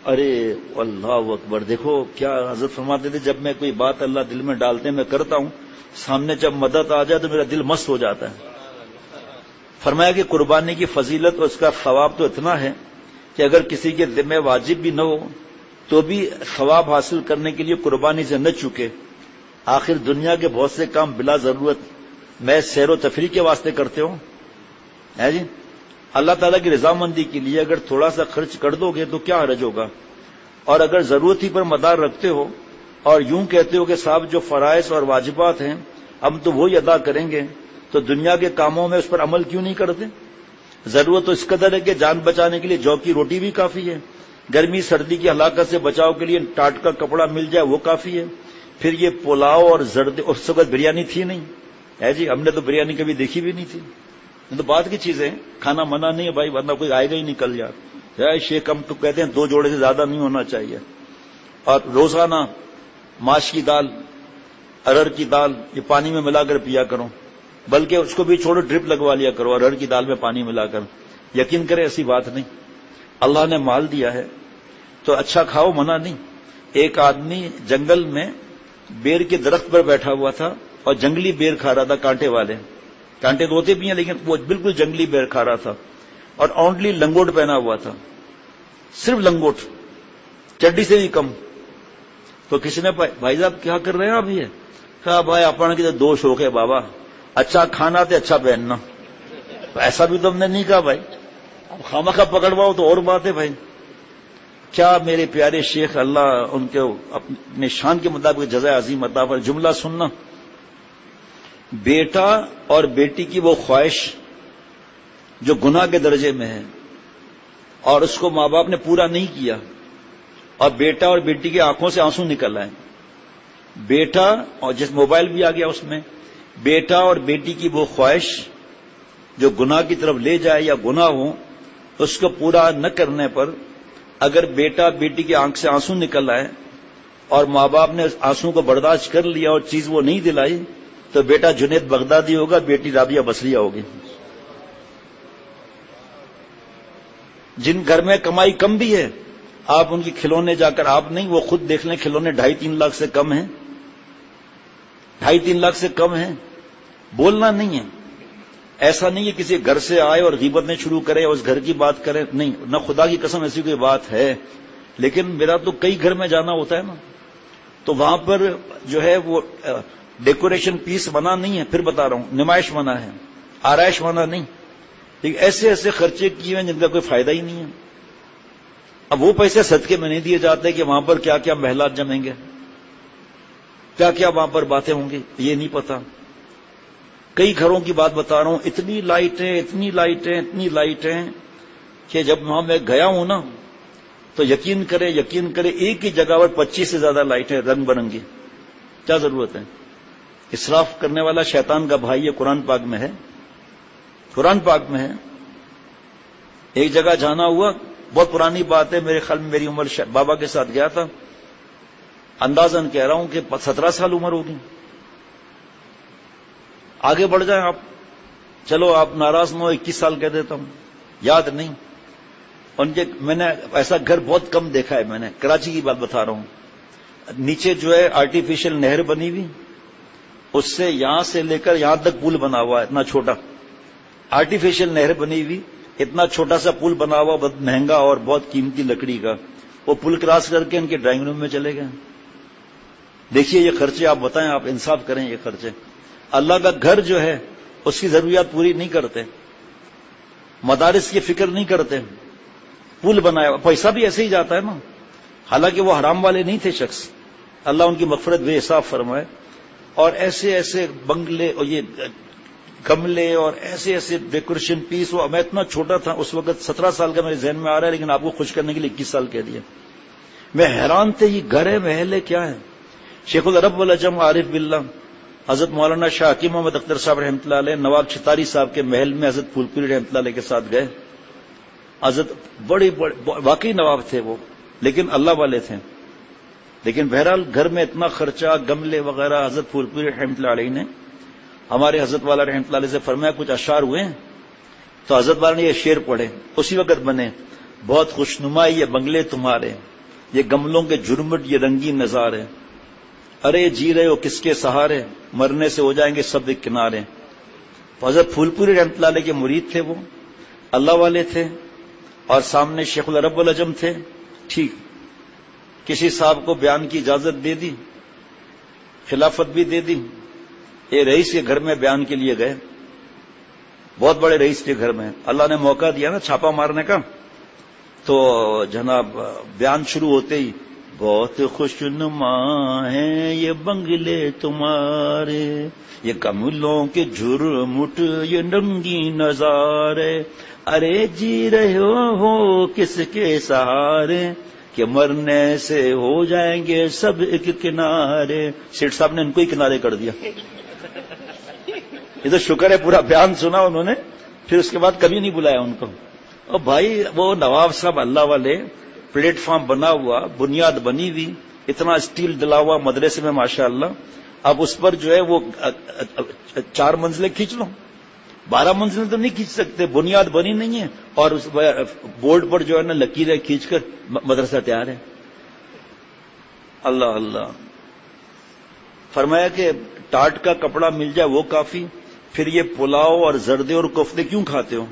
ارے اللہ اکبر، دیکھو کیا حضرت فرماتے تھے، جب میں کوئی بات اللہ دل میں ڈالتے میں کرتا ہوں، سامنے جب مدد آ جائے تو میرا دل مست ہو جاتا ہے۔ فرمایا کہ قربانی کی فضیلت اور اس کا ثواب تو اتنا ہے کہ اگر کسی کے ذمہ واجب بھی نہ ہو تو بھی ثواب حاصل کرنے کے لیے قربانی سے نہ چکے۔ آخر دنیا کے بہت سے کام بلا ضرورت میں سیر و تفریح کے واسطے کرتے ہوں، ہے جی، اللہ تعالیٰ کی رضامندی کے لیے اگر تھوڑا سا خرچ کر دو گے تو کیا حرج ہوگا؟ اور اگر ضرورت ہی پر مدار رکھتے ہو اور یوں کہتے ہو کہ صاحب جو فرائض اور واجبات ہیں ہم تو وہی ادا کریں گے، تو دنیا کے کاموں میں اس پر عمل کیوں نہیں کرتے؟ ضرورت تو اس قدر ہے کہ جان بچانے کے لیے جو کی روٹی بھی کافی ہے، گرمی سردی کی ہلاکت سے بچاؤ کے لیے ٹاٹ کا کپڑا مل جائے وہ کافی ہے، پھر یہ پلاؤ اور زرد، اس وقت بریانی تھی نہیں، ہے جی، ہم نے تو بریانی کبھی دیکھی بھی نہیں تھی، یہ تو بعد کی چیزیں، کھانا منع نہیں ہے بھائی، ورنہ کوئی آئے گا ہی نکل یار، شیخ ہم تو کہتے ہیں 2 جوڑے سے زیادہ نہیں ہونا چاہیے، اور روزانہ ماش کی دال، ارہر کی دال یہ پانی میں ملا کر پیا کرو، بلکہ اس کو بھی چھوڑو ڈرپ لگوا لیا کرو ارہر کی دال میں پانی ملا کر، یقین کرے ایسی بات نہیں، اللہ نے مال دیا ہے تو اچھا کھاؤ، منع نہیں۔ ایک آدمی جنگل میں بیر کے درخت پر بیٹھا ہوا تھا اور جنگلی بیر کھا رہا تھا، کانٹے والے، کانٹے تو ہوتے بھی ہیں لیکن وہ بالکل جنگلی بیر کھا رہا تھا، اور اونلی لنگوٹ پہنا ہوا تھا، صرف لنگوٹ، چڈی سے بھی کم۔ تو کسی نے بھائی صاحب کیا کر رہے ہیں آپ؟ یہ کہا بھائی اپنا کی تو 2 شوق ہے بابا، اچھا کھانا تے اچھا پہننا، ایسا بھی تو ہم نے نہیں کہا بھائی، اب خامخواہ پکڑواؤ تو اور بات ہے بھائی۔ کیا میرے پیارے شیخ اللہ ان کے اپنے شان کے مطابق جزائے عظیم عطا فرمائے، جملہ سننا، بیٹا اور بیٹی کی وہ خواہش جو گناہ کے درجے میں ہے اور اس کو ماں باپ نے پورا نہیں کیا، اور بیٹا اور بیٹی کی آنکھوں سے آنسو نکل آئے، بیٹا اور جس موبائل بھی آ گیا اس میں، بیٹا اور بیٹی کی وہ خواہش جو گناہ کی طرف لے جائے یا گناہ ہو، اس کو پورا نہ کرنے پر اگر بیٹا بیٹی کی آنکھ سے آنسو نکل آئے اور ماں باپ نے آنسو کو برداشت کر لیا اور چیز وہ نہیں دلائی، تو بیٹا جنید بغدادی ہوگا، بیٹی رابعہ بصریہ ہوگی۔ جن گھر میں کمائی کم بھی ہے، آپ ان کی کھلونے جا کر آپ نہیں، وہ خود دیکھ لیں، کھلونے 2.5-3 لاکھ سے کم ہیں، 2.5-3 لاکھ سے کم ہیں، بولنا نہیں ہے، ایسا نہیں ہے کسی گھر سے آئے اور غیبتیں شروع کرے اور اس گھر کی بات کرے، نہیں، نہ خدا کی قسم ایسی کوئی بات ہے، لیکن میرا تو کئی گھر میں جانا ہوتا ہے نا، تو وہاں پر جو ہے وہ ڈیکوریشن پیس منع نہیں ہے، پھر بتا رہا ہوں، نمائش منع ہے، آرائش منع نہیں، لیکن ایسے ایسے خرچے کیے ہیں جن کا کوئی فائدہ ہی نہیں ہے۔ اب وہ پیسے صدقے میں نہیں دیے جاتے کہ وہاں پر کیا کیا محلات جمیں گے، کیا کیا وہاں پر باتیں ہوں گی، یہ نہیں پتا۔ کئی گھروں کی بات بتا رہا ہوں، اتنی لائٹیں اتنی لائٹیں اتنی لائٹیں کہ جب وہاں میں گیا ہوں نا تو یقین کرے ایک ہی جگہ پر 25 سے زیادہ لائٹیں رنگ برنگی، کیا ضرورت ہے؟ اسراف کرنے والا شیطان کا بھائی یہ قرآن پاک میں ہے، قرآن پاک میں ہے۔ ایک جگہ جانا ہوا، بہت پرانی بات ہے، میرے خیال میں میری عمر بابا کے ساتھ گیا تھا، اندازاً کہہ رہا ہوں کہ 17 سال عمر ہوگی۔ آگے بڑھ جائیں آپ، چلو آپ ناراض نہ ہو، 21 سال کہہ دیتا ہوں، یاد نہیں ان کے، میں نے ایسا گھر بہت کم دیکھا ہے، میں نے کراچی کی بات بتا رہا ہوں، نیچے جو ہے آرٹیفیشل نہر بنی ہوئی، اس سے یہاں سے لے کر یہاں تک پل بنا ہوا ہے، اتنا چھوٹا آرٹیفیشل نہر بنی ہوئی، اتنا چھوٹا سا پل بنا ہوا، بہت مہنگا اور بہت قیمتی لکڑی کا، وہ پل کراس کر کے ان کے ڈرائنگ روم میں چلے گئے۔ دیکھیے یہ خرچے، آپ بتائیں، آپ انصاف کریں، یہ خرچے اللہ کا گھر جو ہے اس کی ضروریات پوری نہیں کرتے، مدارس کی فکر نہیں کرتے، پل بنایا، پیسہ بھی ایسے ہی جاتا ہے نا، حالانکہ وہ حرام والے نہیں تھے شخص، اللہ ان کی مغفرت بے حساب فرمائے، اور ایسے ایسے بنگلے اور یہ گملے اور ایسے ایسے ڈیکوریشن پیس، وہ میں اتنا چھوٹا تھا اس وقت، 17 سال کا میرے ذہن میں آ رہا ہے، لیکن آپ کو خوش کرنے کے لیے 21 سال کہہ دیا۔ میں حیران تھے، یہ گھر ہے محل ہے کیا ہے؟ شیخ العرب والعجم عارف باللہ حضرت مولانا شاہ حکیم محمد اختر صاحب رحمۃ اللہ علیہ نواب چھتاری صاحب کے محل میں حضرت پھول پوری رحمۃ اللہ علیہ کے ساتھ گئے۔ حضرت بڑے واقعی نواب تھے وہ، لیکن اللہ والے تھے، لیکن بہرحال گھر میں اتنا خرچہ، گملے وغیرہ۔ حضرت پھول پوری رحمۃ اللہ علیہ نے ہمارے حضرت والا رحمۃ اللہ علیہ سے فرمایا کچھ اشعار ہوئے ہیں، تو حضرت والا نے یہ شعر پڑھے، اسی وقت بنے، بہت خوشنما یہ بنگلے تمہارے، یہ گملوں کے جھرمٹ، یہ رنگین نظارے، ارے جی رہے ہو کس کے سہارے، مرنے سے ہو جائیں گے سب ایک کنارے۔ حضرت پھول پوری رحمۃ اللہ علیہ کے مرید تھے، وہ اللہ والے تھے، اور سامنے شیخ العرب العجم تھے۔ ٹھیک، کسی صاحب کو بیان کی اجازت دے دی، خلافت بھی دے دی، یہ رئیس کے گھر میں بیان کے لیے گئے، بہت بڑے رئیس کے گھر میں، اللہ نے موقع دیا نا چھاپا مارنے کا، تو جناب بیان شروع ہوتے ہی بہت خوشنما ہیں یہ بنگلے تمہارے، یہ کملوں کے جھرمٹ، یہ رنگین نظارے، ارے جی رہے ہو کس کے سہارے، کہ مرنے سے ہو جائیں گے سب ایک کنارے۔ سیٹ صاحب نے ان کو ہی کنارے کر دیا۔ یہ تو شکر ہے پورا بیان سنا انہوں نے، پھر اس کے بعد کبھی نہیں بلایا ان کو۔ اور بھائی وہ نواب صاحب اللہ والے، پلیٹ فارم بنا ہوا، بنیاد بنی ہوئی، اتنا اسٹیل ڈلا ہوا مدرسے میں ماشاءاللہ، اب اس پر جو ہے وہ 4 منزلیں کھینچ لو، 12 منزلیں تو نہیں کھینچ سکتے، بنیاد بنی نہیں ہے، اور اس بورڈ پر جو ہے نا لکیریں کھینچ کر مدرسہ تیار ہے۔ اللہ اللہ۔ فرمایا کہ ٹاٹ کا کپڑا مل جائے وہ کافی، پھر یہ پلاؤ اور زردے اور کفتے کیوں کھاتے ہو،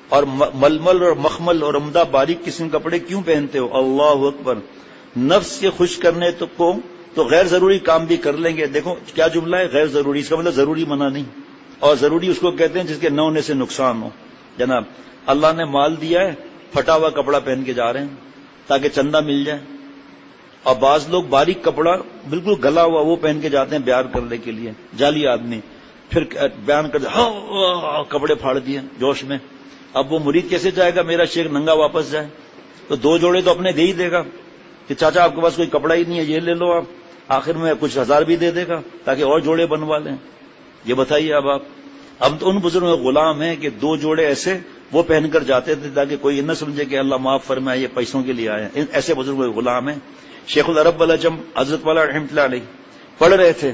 اور ململ اور مخمل اور عمدہ باریک قسم کپڑے کیوں پہنتے ہو؟ اللہ اکبر۔ نفس کے خوش کرنے کو تو غیر ضروری کام بھی کر لیں گے۔ دیکھو کیا جملہ ہے، غیر ضروری، اس کا مطلب ضروری منع نہیں، اور ضروری اس کو کہتے ہیں جس کے نہ ہونے سے نقصان ہو۔ جناب اللہ نے مال دیا ہے، پھٹا ہوا کپڑا پہن کے جا رہے ہیں تاکہ چندہ مل جائے، اور بعض لوگ باریک کپڑا بالکل گلا ہوا وہ پہن کے جاتے ہیں بیان کرنے کے لیے، جعلی آدمی، پھر بیان کرتے کپڑے پھاڑ دیے جوش میں۔ اب وہ مرید کیسے جائے گا میرا شیخ ننگا واپس جائے؟ تو 2 جوڑے تو اپنے دے ہی دے گا کہ چاچا آپ کے پاس کوئی کپڑا ہی نہیں ہے، یہ لے لو آپ، آخر میں کچھ 1000 بھی دے دے گا تاکہ اور جوڑے بنوا لیں۔ یہ بتائیے اب آپ، ہم تو ان بزرگوں کے غلام ہیں کہ 2 جوڑے ایسے وہ پہن کر جاتے تھے تاکہ کوئی نہ سمجھے کہ اللہ معاف فرمائے یہ پیسوں کے لیے آئے ہیں، ایسے بزرگوں کے غلام ہیں۔ شیخ العرب العجم حضرت والا رحمۃ اللہ علیہ پڑھ رہے تھے،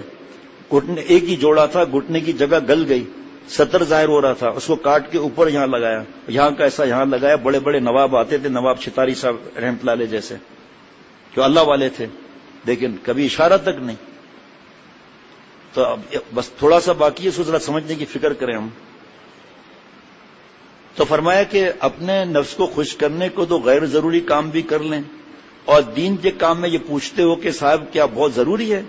گھٹنے ایک ہی جوڑا تھا، گھٹنے کی جگہ گل گئی، سطر ظاہر ہو رہا تھا، اس کو کاٹ کے اوپر یہاں لگایا، یہاں کا ایسا یہاں لگایا۔ بڑے بڑے نواب آتے تھے، نواب چھتاری صاحب رحمۃ اللہ علیہ جیسے، جو اللہ والے تھے، لیکن کبھی اشارہ تک نہیں۔ تو اب بس تھوڑا سا باقی ہے، اس کو ذرا سمجھنے کی فکر کریں ہم۔ تو فرمایا کہ اپنے نفس کو خوش کرنے کو تو غیر ضروری کام بھی کر لیں، اور دین کے کام میں یہ پوچھتے ہو کہ صاحب کیا بہت ضروری ہے؟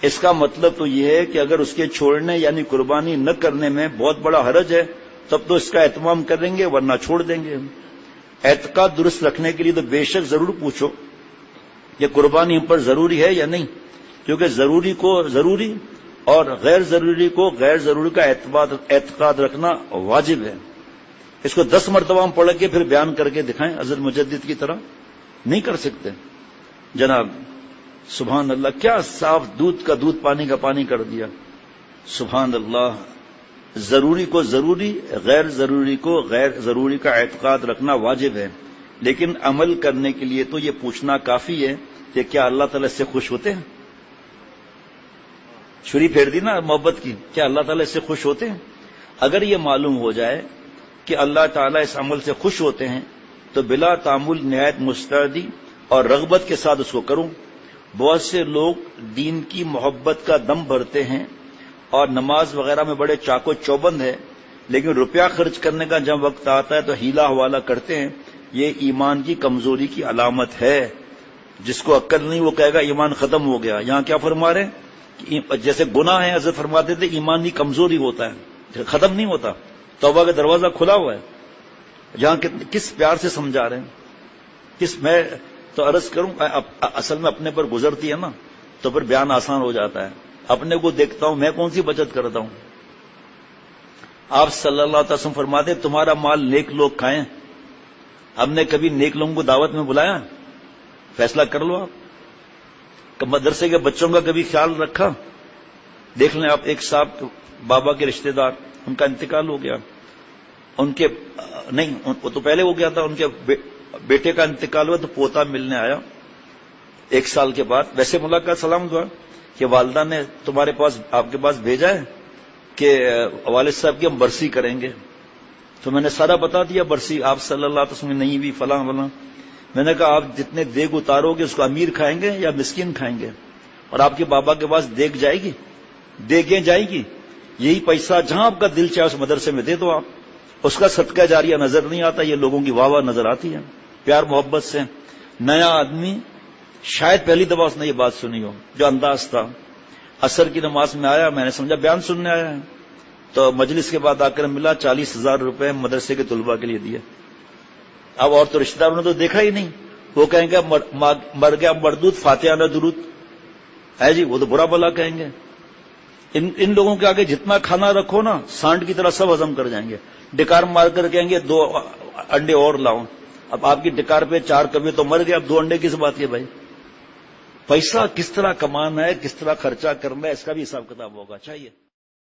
اس کا مطلب تو یہ ہے کہ اگر اس کے چھوڑنے یعنی قربانی نہ کرنے میں بہت بڑا حرج ہے تب تو اس کا اہتمام کریں گے، ورنہ چھوڑ دیں گے۔ اعتقاد درست رکھنے کے لیے تو بے شک ضرور پوچھو یہ قربانی ہم پر ضروری ہے یا نہیں، کیونکہ ضروری کو ضروری اور غیر ضروری کو غیر ضروری کا اعتقاد رکھنا واجب ہے۔ اس کو 10 مرتبہ ہم پڑھ کے پھر بیان کر کے دکھائیں حضرت مجدد کی طرح، نہیں کر سکتے جناب۔ سبحان اللہ، کیا صاف دودھ کا دودھ، پانی کا پانی کر دیا، سبحان اللہ۔ ضروری کو ضروری، غیر ضروری کو غیر ضروری کا اعتقاد رکھنا واجب ہے، لیکن عمل کرنے کے لیے تو یہ پوچھنا کافی ہے کہ کیا اللہ تعالیٰ اس سے خوش ہوتے ہیں؟ چھری پھیر دی نا محبت کی، کیا اللہ تعالیٰ اس سے خوش ہوتے ہیں؟ اگر یہ معلوم ہو جائے کہ اللہ تعالیٰ اس عمل سے خوش ہوتے ہیں تو بلا تعامل نہایت مستعدی اور رغبت کے ساتھ اس کو کروں۔ بہت سے لوگ دین کی محبت کا دم بھرتے ہیں اور نماز وغیرہ میں بڑے چاق و چوبند ہے، لیکن روپیہ خرچ کرنے کا جب وقت آتا ہے تو ہیلا حوالہ کرتے ہیں۔ یہ ایمان کی کمزوری کی علامت ہے۔ جس کو عقل نہیں وہ کہے گا ایمان ختم ہو گیا۔ یہاں کیا فرما رہے ہیں؟ جیسے گناہ ہے، حضرت فرماتے تھے ایمان کی کمزوری ہوتا ہے، ختم نہیں ہوتا، توبہ کا دروازہ کھلا ہوا ہے۔ یہاں کس پیار سے سمجھا رہے ہیں، میں تو عرض کروں، اصل میں اپنے پر گزرتی ہے نا تو پھر بیان آسان ہو جاتا ہے۔ اپنے کو دیکھتا ہوں، میں کون سی بچت کرتا ہوں؟ آپ صلی اللہ علیہ وسلم فرماتے ہیں تمہارا مال نیک لوگ کھائیں۔ ہم نے کبھی نیک لوگوں کو دعوت میں بلایا؟ فیصلہ کر لو آپ۔ مدرسے کے بچوں کا کبھی خیال رکھا؟ دیکھ لیں آپ، ایک صاحب بابا کے رشتہ دار، ان کا انتقال ہو گیا، ان کے نہیں وہ تو پہلے ہو گیا تھا، ان کے بیٹے کا انتقال ہوا تو پوتا ملنے آیا 1 سال کے بعد۔ ویسے ملاقات سلام دعا کہ والدہ نے تمہارے پاس آپ کے پاس بھیجا ہے کہ والد صاحب کی ہم برسی کریں گے۔ تو میں نے سارا بتا دیا، برسی آپ صلی اللہ علیہ وسلم نہیں ہوئی، فلاں فلاں. میں نے کہا آپ جتنے دیگ اتارو گے اس کو امیر کھائیں گے یا مسکین کھائیں گے؟ اور آپ کے بابا کے پاس دیگ جائے گی، دیگیں جائے گی، یہی پیسہ جہاں آپ کا دل چاہے اس مدرسے میں دے دو آپ. اس کا صدقہ جاریہ نظر نہیں آتا، یہ لوگوں کی واہ واہ نظر آتی ہے پیار محبت سے. نیا آدمی شاید پہلی دفعہ اس نے یہ بات سنی ہو، جو انداز تھا. عصر کی نماز میں آیا، میں نے سمجھا بیان سننے آیا ہے، تو مجلس کے بعد آ کر ملا 40,000 روپے مدرسے کے طلباء کے لیے دیے. اب اور تو رشتہ داروں نے تو دیکھا ہی نہیں، وہ کہیں گے مر گیا مردود فاتحہ نہ درود ہے جی، وہ تو برا بلا کہیں گے. ان لوگوں کے آگے جتنا کھانا رکھو نا سانڈ کی طرح سب ہضم کر جائیں گے. ڈکار مار کر کہیں گے 2 انڈے اور لاؤ. اب آپ کی ڈکار پہ 4 کبھی تو مر گئے، اب 2 انڈے کس بات کے بھائی؟ پیسہ کس طرح کمانا ہے، کس طرح خرچہ کرنا ہے، اس کا بھی حساب کتاب ہوگا چاہیے.